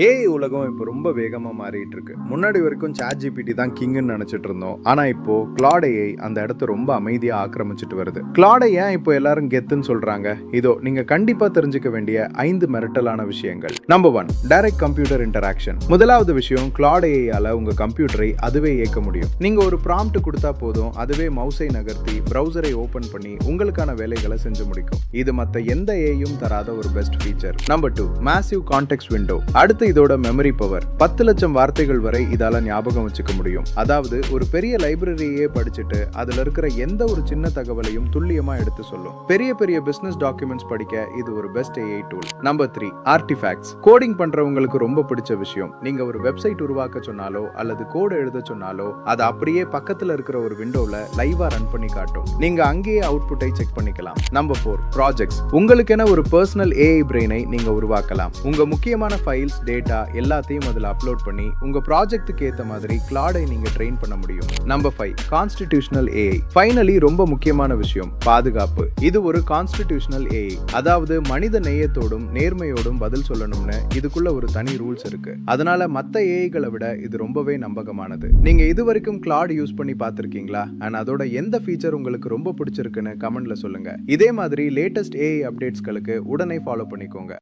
AI உலகம் இப்போ ரொம்ப வேகமா மாறிட்டு இருக்கு. முன்னாடி வரைக்கும் சாட் ஜிபிடி தான் கிங்னு நினைச்சிட்டு இருந்தோம். ஆனா இப்போ கிளாட் ஏஐ அந்த இடத்த ரொம்ப அமைதியா ஆக்கிரமிச்சிட்டு வருது. கிளாட் ஏன் இப்போ எல்லாரும் கெத்துன்னு சொல்றாங்க? இதோ நீங்க கண்டிப்பா தெரிஞ்சுக்க வேண்டிய 5 மிரட்டலான விஷயங்கள். Number 1, direct computer interaction. முதலாவது விஷயம், கிளாட் ஏஐயால உங்க கம்ப்யூட்டரை அதுவே இயக்க முடியும். நீங்க ஒரு ப்ராம்ப்ட் கொடுத்தா போதும், அதுவே மவுஸை நகர்த்தி பிரவுசரை ஓபன் பண்ணி உங்களுக்கான வேலைகளை செஞ்சு முடிக்கும். இது மத்த எந்த ஏஐயும் தராத ஒரு best feature. Number 2, massive context window. அடுத்து இதோட மெமரி பவர். 10 லட்சம் வார்த்தைகள் வரை இதால ஞாபகம் வச்சுக்க முடியும். அதாவது ஒரு பெரிய லைப்ரரியே படிச்சுட்டு அதுல இருக்கிற எந்த ஒரு சின்ன தகவலையும் துல்லியமா எடுத்து சொல்லும். பெரிய பெரிய பிசினஸ் டாக்குமெண்ட்ஸ் படிக்க இது ஒரு best AI tool. Number 3, artefacts. Coding பண்றவங்களுக்கு ரொம்ப பிடிச்ச விஷயம். நீங்க ஒரு வெப்சைட் உருவாக்க சொன்னாலோ அல்லது கோட் எழுத சொன்னாலோ அதை அப்படியே பக்கத்துல இருக்கிற ஒரு விண்டோல லைவா ரன் பண்ணி காட்டும். நீங்க அங்கேயே அவுட்புட்டை செக் பண்ணிக்கலாம். Number 4, projects. உங்களுக்கென ஒரு பர்சனல் ஏஐ பிரெயினை நீங்க உருவாக்கலாம். உங்க முக்கியமான ஃபைல்ஸ், டேட்டா எல்லாத்தையும் அதில் அப்லோட் பண்ணி உங்க ப்ராஜெக்ட்டுக்கு ஏற்ற மாதிரி கிளாடை நீங்க ட்ரெயின் பண்ண முடியும். Number 5, constitutional AI. ஃபைனலி ரொம்ப முக்கியமான விஷயம், பாதுகாப்பு. இது ஒரு கான்ஸ்டிடியூஷனல் ஏஐ, அதாவது மனித நேயத்தோடும் நேர்மையோடும் பதில் சொல்லணும்னு இதுக்குள்ள ஒரு தனி ரூல்ஸ் இருக்கு. அதனால மற்ற ஏஐகளை விட இது ரொம்பவே நம்பகமானது. நீங்க இது வரைக்கும் கிளாட் யூஸ் பண்ணி பார்த்திருக்கீங்களா? அண்ட் அதோட எந்த ஃபீச்சர் உங்களுக்கு ரொம்ப பிடிச்சிருக்குன்னு கமெண்ட்ல சொல்லுங்க. இதே மாதிரி லேட்டஸ்ட் ஏஐ அப்டேட்ஸ்களுக்கு உடனே ஃபாலோ பண்ணிக்கோங்க.